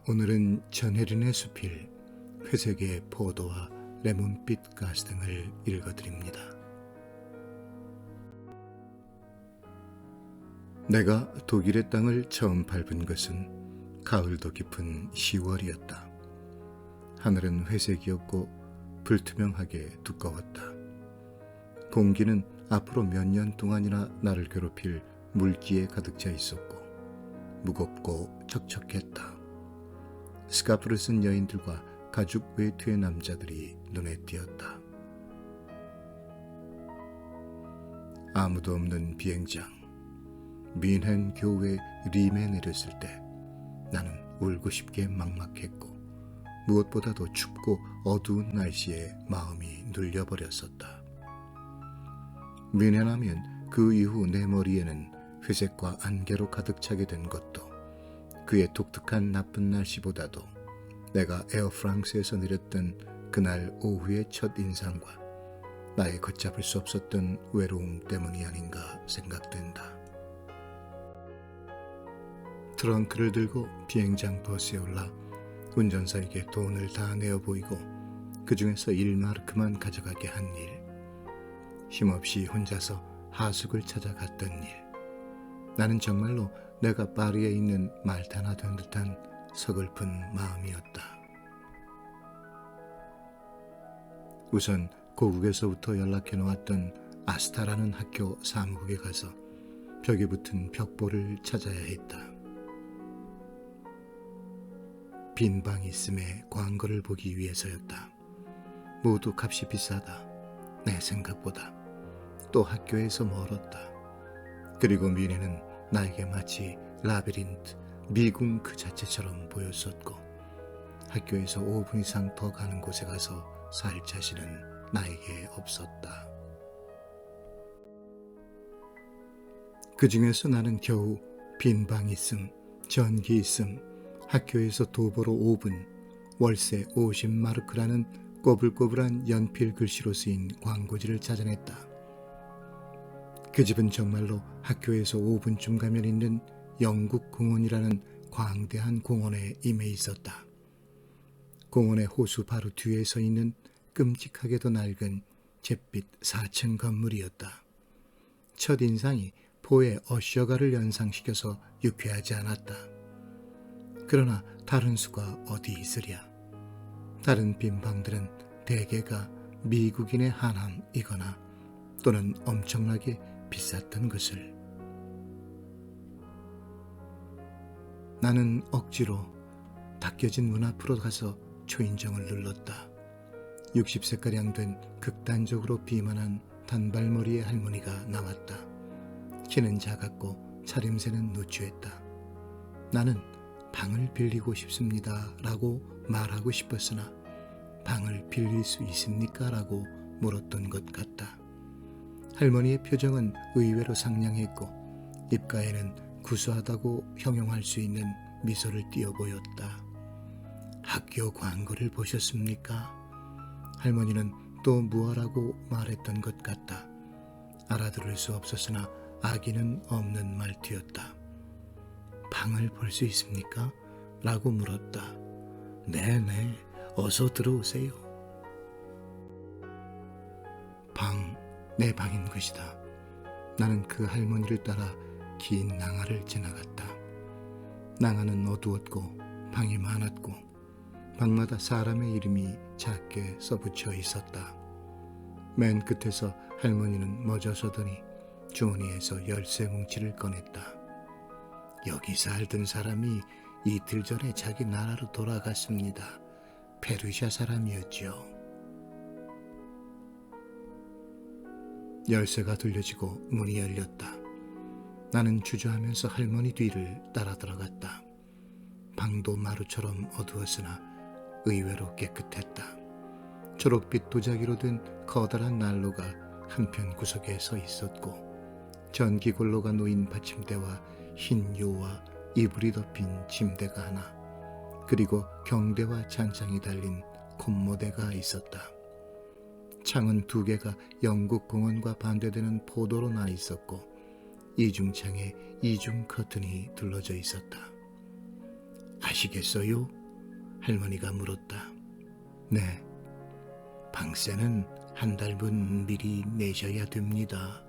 오늘은 전혜린의 수필, 회색의 포도와 레몬빛 가스 등을 읽어드립니다. 내가 독일의 땅을 처음 밟은 것은 가을도 깊은 10월이었다. 하늘은 회색이었고 불투명하게 두꺼웠다. 공기는 앞으로 몇 년 동안이나 나를 괴롭힐 물기에 가득 차 있었고 무겁고 척척했다. 스카프를 쓴 여인들과 가죽 외투의 남자들이 눈에 띄었다. 아무도 없는 비행장, 뮌헨 교회 림에 내렸을 때 나는 울고 싶게 막막했고 무엇보다도 춥고 어두운 날씨에 마음이 눌려버렸었다. 뮌헨 하면 그 이후 내 머리에는 회색과 안개로 가득 차게 된 것도 그의 독특한 나쁜 날씨보다도 내가 에어프랑스에서 내렸던 그날 오후의 첫 인상과 나의 걷잡을 수 없었던 외로움 때문이 아닌가 생각된다. 트렁크를 들고 비행장 버스에 올라 운전사에게 돈을 다 내어 보이고 그 중에서 1마르크만 가져가게 한 일, 힘없이 혼자서 하숙을 찾아갔던 일, 나는 정말로 내가 파리에 있는 말타나 된 듯한 서글픈 마음이었다. 우선 고국에서부터 연락해 놓았던 아스타라는 학교 사무국에 가서 벽에 붙은 벽보를 찾아야 했다. 빈 방 있음에 광고를 보기 위해서였다. 모두 값이 비싸다. 내 생각보다. 또 학교에서 멀었다. 그리고 뮌헨은 나에게 마치 라비린트, 미궁 그 자체처럼 보였었고 학교에서 5분 이상 더 가는 곳에 가서 살 자신은 나에게 없었다. 그 중에서 나는 겨우 빈 방 있음, 전기 있음, 학교에서 도보로 5분, 월세 50마르크라는 꼬불꼬불한 연필 글씨로 쓰인 광고지를 찾아냈다. 그 집은 정말로 학교에서 5분쯤 가면 있는 영국 공원이라는 광대한 공원에 임해 있었다. 공원의 호수 바로 뒤에 서 있는 끔찍하게도 낡은 잿빛 4층 건물이었다. 첫인상이 포의 어셔가를 연상시켜서 유쾌하지 않았다. 그러나 다른 수가 어디 있으랴. 다른 빈 방들은 대개가 미국인의 한함이거나 또는 엄청나게 비쌌던 것을. 나는 억지로 닦여진 문 앞으로 가서 초인종을 눌렀다. 60세가량 된 극단적으로 비만한 단발머리의 할머니가 나왔다. 키는 작았고 차림새는 누추했다. 나는 방을 빌리고 싶습니다 라고 말하고 싶었으나 방을 빌릴 수 있습니까? 라고 물었던 것 같다. 할머니의 표정은 의외로 상냥했고 입가에는 구수하다고 형용할 수 있는 미소를 띄어 보였다. 학교 광고를 보셨습니까? 할머니는 또 무엇라고 말했던 것 같다. 알아들을 수 없었으나 악의는 없는 말투였다. 방을 볼 수 있습니까? 라고 물었다. 네네, 어서 들어오세요. 내 방인 것이다. 나는 그 할머니를 따라 긴 낭하를 지나갔다. 낭하는 어두웠고 방이 많았고 방마다 사람의 이름이 작게 써붙여 있었다. 맨 끝에서 할머니는 멎어서더니 주머니에서 열쇠 뭉치를 꺼냈다. 여기 살던 사람이 이틀 전에 자기 나라로 돌아갔습니다. 페르시아 사람이었죠. 열쇠가 돌려지고 문이 열렸다. 나는 주저하면서 할머니 뒤를 따라 들어갔다. 방도 마루처럼 어두웠으나 의외로 깨끗했다. 초록빛 도자기로 된 커다란 난로가 한편 구석에 서 있었고 전기골로가 놓인 받침대와 흰 요와 이불이 덮인 침대가 하나, 그리고 경대와 찬장이 달린 콧모대가 있었다. 창은 2개가 영국 공원과 반대되는 포도로 나 있었고 이중창에 이중 커튼이 둘러져 있었다. 아시겠어요? 할머니가 물었다. 네, 방세는 한 달분 미리 내셔야 됩니다.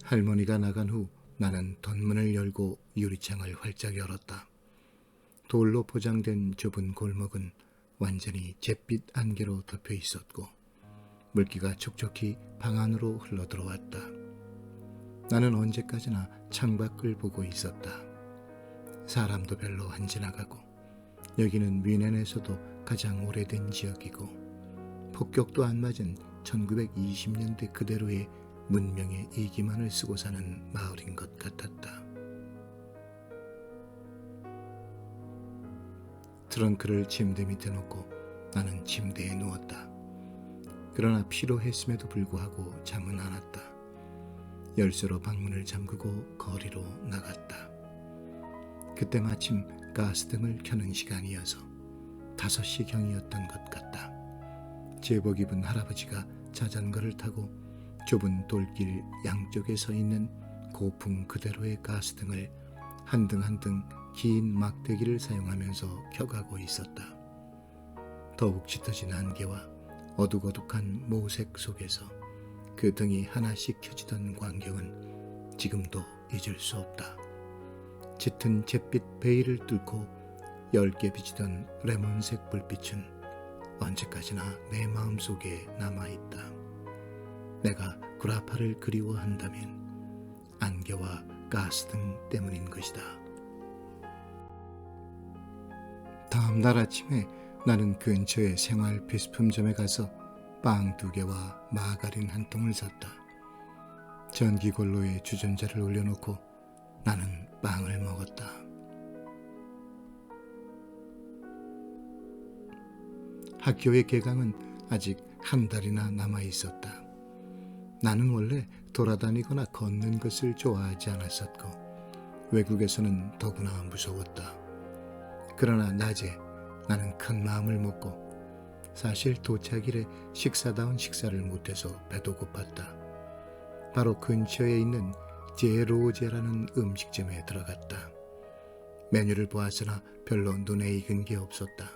할머니가 나간 후 나는 덧문을 열고 유리창을 활짝 열었다. 돌로 포장된 좁은 골목은 완전히 잿빛 안개로 덮여 있었고 물기가 촉촉히 방 안으로 흘러들어왔다. 나는 언제까지나 창밖을 보고 있었다. 사람도 별로 안 지나가고 여기는 뮌헨에서도 가장 오래된 지역이고 폭격도 안 맞은 1920년대 그대로의 문명의 이기만을 쓰고 사는 마을인 것 같았다. 트렁크를 침대 밑에 놓고 나는 침대에 누웠다. 그러나 피로했음에도 불구하고 잠은 안 왔다. 열쇠로 방문을 잠그고 거리로 나갔다. 그때 마침 가스등을 켜는 시간이어서 5시경이었던 것 같다. 제복 입은 할아버지가 자전거를 타고 좁은 돌길 양쪽에 서 있는 고풍 그대로의 가스등을 한 등 한 등 긴 막대기를 사용하면서 켜가고 있었다. 더욱 짙어진 안개와 어둑어둑한 모색 속에서 그 등이 하나씩 켜지던 광경은 지금도 잊을 수 없다. 짙은 잿빛 베일을 뚫고 엷게 비치던 레몬색 불빛은 언제까지나 내 마음속에 남아있다. 내가 구라파를 그리워한다면 안개와 가스등 때문인 것이다. 다음 날 아침에 나는 근처의 생활 필수품점에 가서 빵 2개와 마가린 한 통을 샀다. 전기골로에 주전자를 올려놓고 나는 빵을 먹었다. 학교의 개강은 아직 한 달이나 남아 있었다. 나는 원래 돌아다니거나 걷는 것을 좋아하지 않았었고 외국에서는 더구나 무서웠다. 그러나 낮에 나는 큰 마음을 먹고 사실 도착일에 식사다운 식사를 못해서 배도 고팠다. 바로 근처에 있는 제로제라는 음식점에 들어갔다. 메뉴를 보았으나 별로 눈에 익은 게 없었다.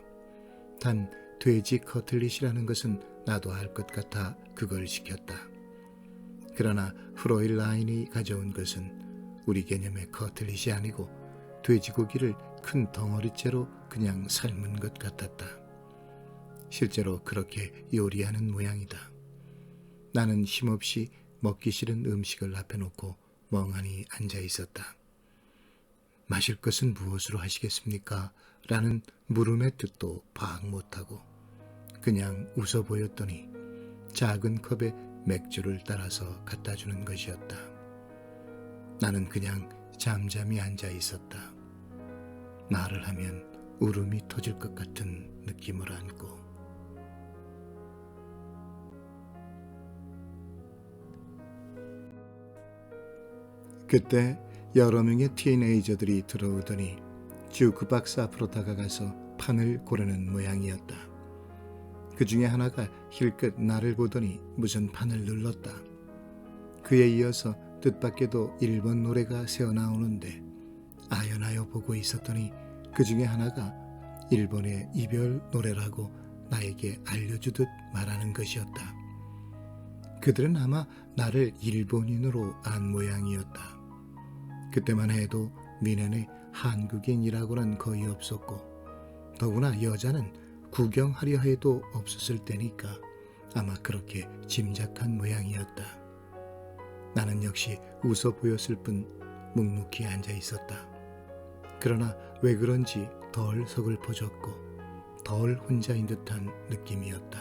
단 돼지 커틀릿이라는 것은 나도 알 것 같아 그걸 시켰다. 그러나 프로일라인이 가져온 것은 우리 개념의 커틀릿이 아니고 돼지고기를 큰 덩어리째로 그냥 삶은 것 같았다. 실제로 그렇게 요리하는 모양이다. 나는 힘없이 먹기 싫은 음식을 앞에 놓고 멍하니 앉아 있었다. 마실 것은 무엇으로 하시겠습니까? 라는 물음의 뜻도 파악 못하고 그냥 웃어 보였더니 작은 컵에 맥주를 따라서 갖다 주는 것이었다. 나는 그냥 잠잠히 앉아 있었다. 말을 하면 울음이 터질 것 같은 느낌을 안고. 그때 여러 명의 티네이저들이 들어오더니 주크박스 앞으로 다가가서 판을 고르는 모양이었다. 그 중에 하나가 힐끗 나를 보더니 무슨 판을 눌렀다. 그에 이어서 뜻밖에도 일본 노래가 새어나오는데 아연하여 보고 있었더니 그 중에 하나가 일본의 이별 노래라고 나에게 알려주듯 말하는 것이었다. 그들은 아마 나를 일본인으로 안 모양이었다. 그때만 해도 뮌헨에 한국인이라고는 거의 없었고 더구나 여자는 구경하려 해도 없었을 때니까 아마 그렇게 짐작한 모양이었다. 나는 역시 웃어 보였을 뿐 묵묵히 앉아 있었다. 그러나 왜 그런지 덜 서글퍼졌고 덜 혼자인 듯한 느낌이었다.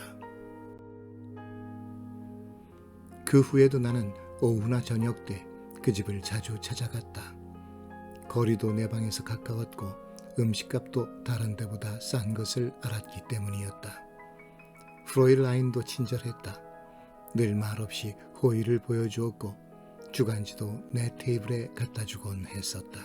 그 후에도 나는 오후나 저녁 때 그 집을 자주 찾아갔다. 거리도 내 방에서 가까웠고 음식값도 다른 데보다 싼 것을 알았기 때문이었다. 프로일라인도 친절했다. 늘 말없이 호의를 보여주었고 주간지도 내 테이블에 갖다 주곤 했었다.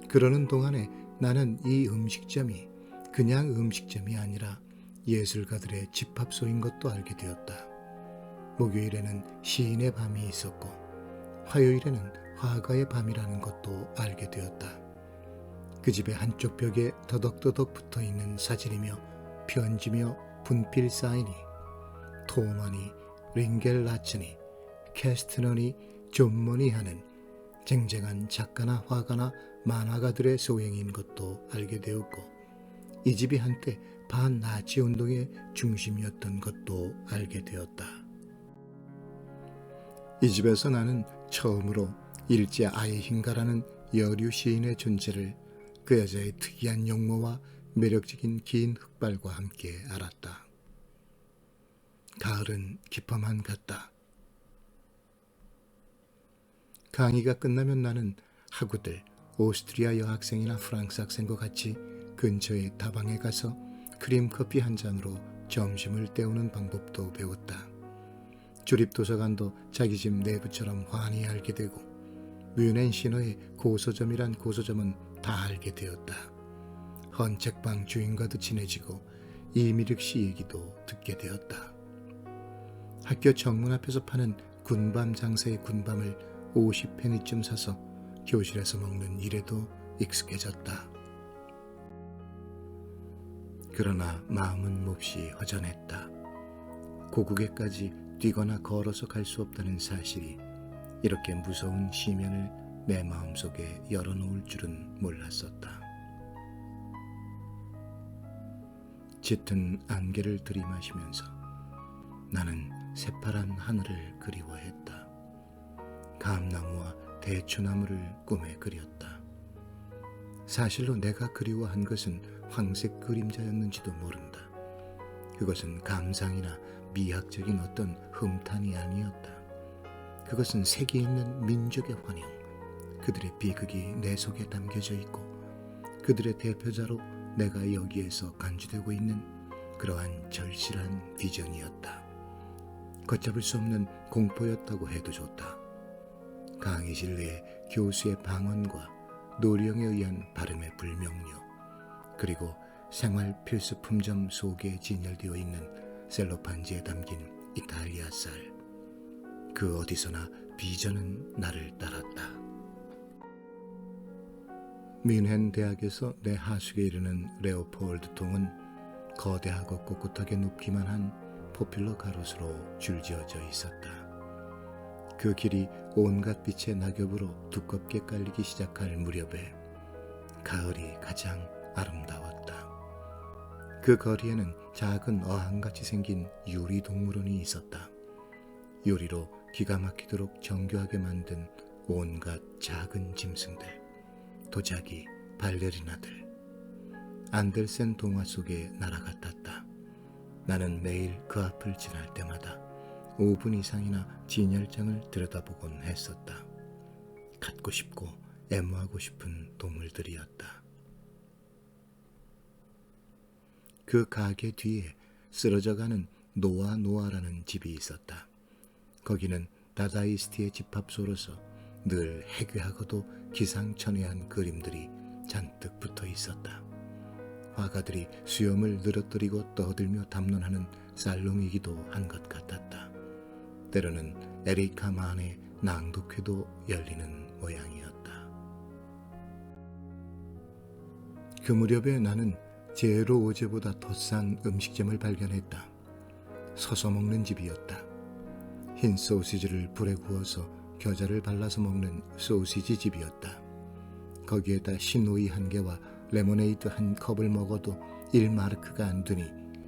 그러는 동안에 나는 이 음식점이 그냥 음식점이 아니라 예술가들의 집합소인 것도 알게 되었다. 목요일에는 시인의 밤이 있었고 화요일에는 화가의 밤이라는 것도 알게 되었다. 그 집의 한쪽 벽에 더덕더덕 붙어있는 사진이며 편지며 분필 사인이 토마니, 링겔라츠니, 캐스트너니, 존머니 하는 쟁쟁한 작가나 화가나 만화가들의 소행인 것도 알게 되었고, 이 집이 한때 반나치 운동의 중심이었던 것도 알게 되었다. 이 집에서 나는 처음으로 일제 아이힌가라는 여류 시인의 존재를 그 여자의 특이한 용모와 매력적인 긴 흑발과 함께 알았다. 가을은 깊어만 갔다. 강의가 끝나면 나는 학우들, 오스트리아 여학생이나 프랑스 학생과 같이 근처의 다방에 가서 크림 커피 한 잔으로 점심을 때우는 방법도 배웠다. 주립도서관도 자기 집 내부처럼 환히 알게 되고, 뮌헨 시너의 고서점이란 고서점은 다 알게 되었다. 헌책방 주인과도 친해지고 이미륵 씨 얘기도 듣게 되었다. 학교 정문 앞에서 파는 군밤 장사의 군밤을 50페니쯤 사서 교실에서 먹는 일에도 익숙해졌다. 그러나 마음은 몹시 허전했다. 고국에까지 뛰거나 걸어서 갈 수 없다는 사실이 이렇게 무서운 시면을 내 마음속에 열어놓을 줄은 몰랐었다. 짙은 안개를 들이마시면서 나는 새파란 하늘을 그리워했다. 감나무와 대추나무를 꿈에 그렸다. 사실로 내가 그리워한 것은 황색 그림자였는지도 모른다. 그것은 감상이나 미학적인 어떤 흠탄이 아니었다. 그것은 색이 있는 민족의 환영, 그들의 비극이 내 속에 담겨져 있고 그들의 대표자로 내가 여기에서 간주되고 있는 그러한 절실한 비전이었다. 걷잡을 수 없는 공포였다고 해도 좋다. 강의실 내 교수의 방언과 노령에 의한 발음의 불명료, 그리고 생활 필수품점 속에 진열되어 있는 셀로판지에 담긴 이탈리아 쌀, 그 어디서나 비전은 나를 따랐다. 뮌헨 대학에서 내 하숙에 이르는 레오폴드 통은 거대하고 꼿꼿하게 높기만 한 포필러 가로수로 줄지어져 있었다. 그 길이 온갖 빛의 낙엽으로 두껍게 깔리기 시작할 무렵에 가을이 가장 아름다웠다. 그 거리에는 작은 어항같이 생긴 유리동물원이 있었다. 유리로 기가 막히도록 정교하게 만든 온갖 작은 짐승들, 도자기, 발레리나들, 안델센 동화 속의 나라 같았다. 나는 매일 그 앞을 지날 때마다 5분 이상이나 진열장을 들여다보곤 했었다. 갖고 싶고 애무하고 싶은 동물들이었다. 그 가게 뒤에 쓰러져가는 노아라는 집이 있었다. 거기는 다다이스트의 집합소로서 늘 해괴하고도 기상천외한 그림들이 잔뜩 붙어 있었다. 화가들이 수염을 늘어뜨리고 떠들며 담론하는 살롱이기도 한 것 같았다. 때로는 에리카 만의 낭독회도 열리는 모양이었다. 그 무렵에 나는 제로 오제보다 더 싼 음식점을 발견했다. 서서 먹는 집이었다. 흰 소시지를 불에 구워서 겨자를 발라서 먹는 소시지 집이었다. 거기에다 신오이 한 개와 레모네이드 한 컵을 먹어도 1마르크가 안 되니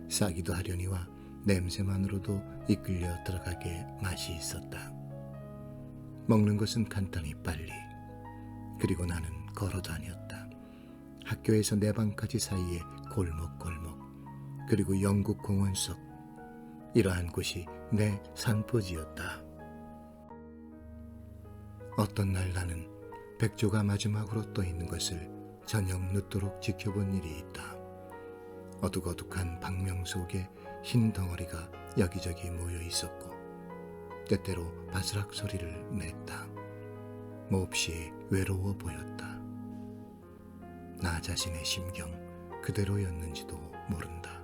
싸기도 하려니와 냄새만으로도 이끌려 들어가게 맛이 있었다. 먹는 것은 간단히 빨리. 그리고 나는 걸어 다녔다. 학교에서 내 방까지 사이에 골목골목, 그리고 영국 공원 속, 이러한 곳이 내 산포지였다. 어떤 날 나는 백조가 마지막으로 떠 있는 것을 저녁 늦도록 지켜본 일이 있다. 어둑어둑한 방명 속에 흰 덩어리가 여기저기 모여 있었고 때때로 바스락 소리를 냈다. 몹시 외로워 보였다. 나 자신의 심경 그대로였는지도 모른다.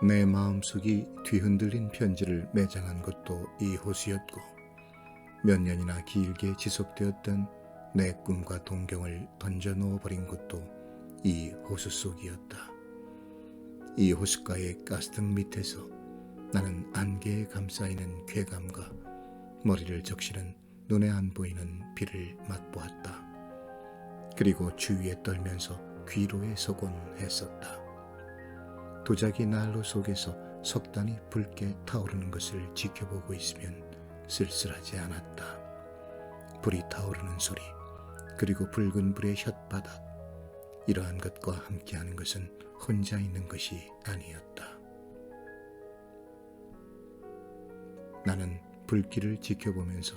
내 마음속이 뒤흔들린 편지를 매장한 것도 이 호수였고, 몇 년이나 길게 지속되었던 내 꿈과 동경을 던져 놓아버린 것도 이 호수 속이었다. 이 호숫가의 가스등 밑에서 나는 안개에 감싸이는 쾌감과 머리를 적시는 눈에 안 보이는 비를 맛보았다. 그리고 주위에 떨면서 귀로에 서곤 했었다. 도자기 난로 속에서 석단이 붉게 타오르는 것을 지켜보고 있으면 쓸쓸하지 않았다. 불이 타오르는 소리, 그리고 붉은 불의 혓바닥, 이러한 것과 함께하는 것은 혼자 있는 것이 아니었다. 나는 불길을 지켜보면서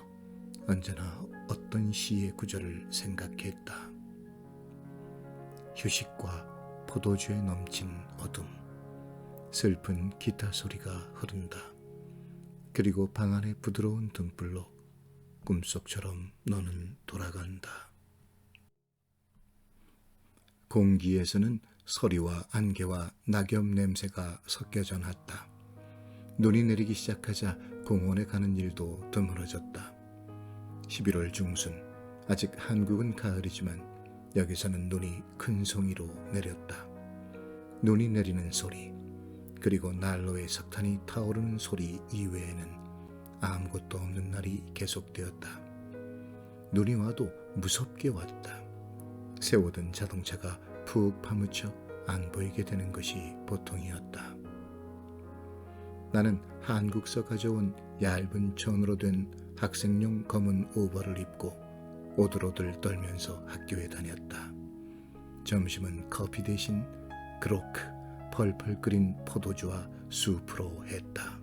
언제나 어떤 시의 구절을 생각했다. 휴식과 포도주에 넘친 어둠, 슬픈 기타 소리가 흐른다. 그리고 방 안의 부드러운 등불로 꿈속처럼 너는 돌아간다. 공기에서는 서리와 안개와 낙엽 냄새가 섞여져 났다. 눈이 내리기 시작하자 공원에 가는 일도 드물어졌다. 11월 중순, 아직 한국은 가을이지만 여기서는 눈이 큰 송이로 내렸다. 눈이 내리는 소리, 그리고 난로의 석탄이 타오르는 소리 이외에는 아무것도 없는 날이 계속되었다. 눈이 와도 무섭게 왔다. 세우던 자동차가 푹 파묻혀 안 보이게 되는 것이 보통이었다. 나는 한국서 가져온 얇은 천으로 된 학생용 검은 오버를 입고 오들오들 떨면서 학교에 다녔다. 점심은 커피 대신 그로크, 펄펄 끓인 포도주와 수프로 했다.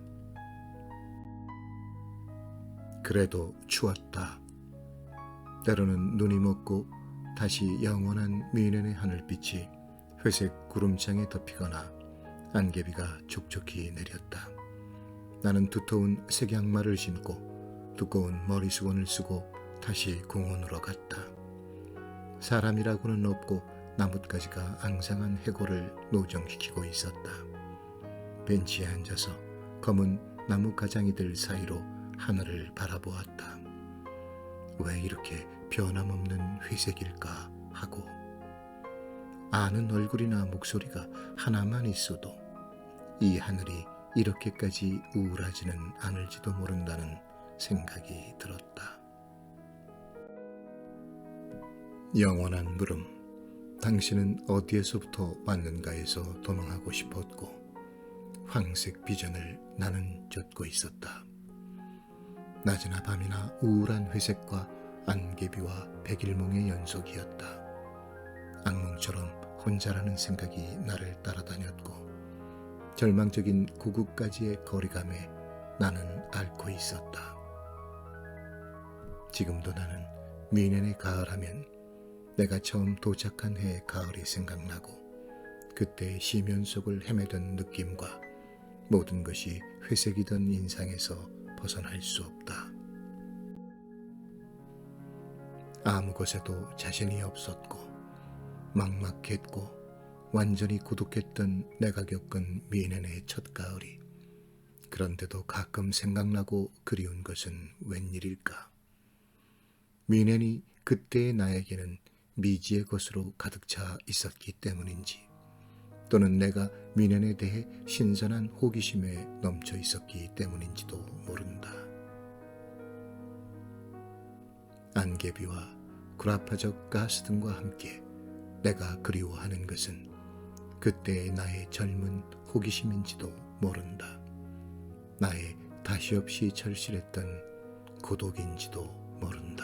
그래도 추웠다. 때로는 눈이 먹고 다시 영원한 미넨의 하늘빛이 회색 구름창에 덮이거나 안개비가 촉촉히 내렸다. 나는 두터운 색양말을 신고 두꺼운 머리수건을 쓰고 다시 공원으로 갔다. 사람이라고는 없고 나뭇가지가 앙상한 해골을 노정시키고 있었다. 벤치에 앉아서 검은 나무 가장이들 사이로 하늘을 바라보았다. 왜 이렇게 변함없는 회색일까 하고, 아는 얼굴이나 목소리가 하나만 있어도 이 하늘이 이렇게까지 우울하지는 않을지도 모른다는 생각이 들었다. 영원한 물음, 당신은 어디에서부터 왔는가에서 도망하고 싶었고 황색 비전을 나는 쫓고 있었다. 낮이나 밤이나 우울한 회색과 안개비와 백일몽의 연속이었다. 악몽처럼 혼자라는 생각이 나를 따라다녔고 절망적인 고국까지의 거리감에 나는 앓고 있었다. 지금도 나는 미넨의 가을하면 내가 처음 도착한 해의 가을이 생각나고 그때의 시면 속을 헤매던 느낌과 모든 것이 회색이던 인상에서 벗어날 수 없다. 아무 곳에도 자신이 없었고 막막했고 완전히 고독했던 내가 겪은 미넨의 첫 가을이 그런데도 가끔 생각나고 그리운 것은 웬일일까? 미넨이 그때의 나에게는 미지의 것으로 가득 차 있었기 때문인지 또는 내가 미넨에 대해 신선한 호기심에 넘쳐 있었기 때문인지도 모른다. 안개비와 구라파적 가스등과 함께 내가 그리워하는 것은 그때의 나의 젊은 호기심인지도 모른다. 나의 다시 없이 절실했던 고독인지도 모른다.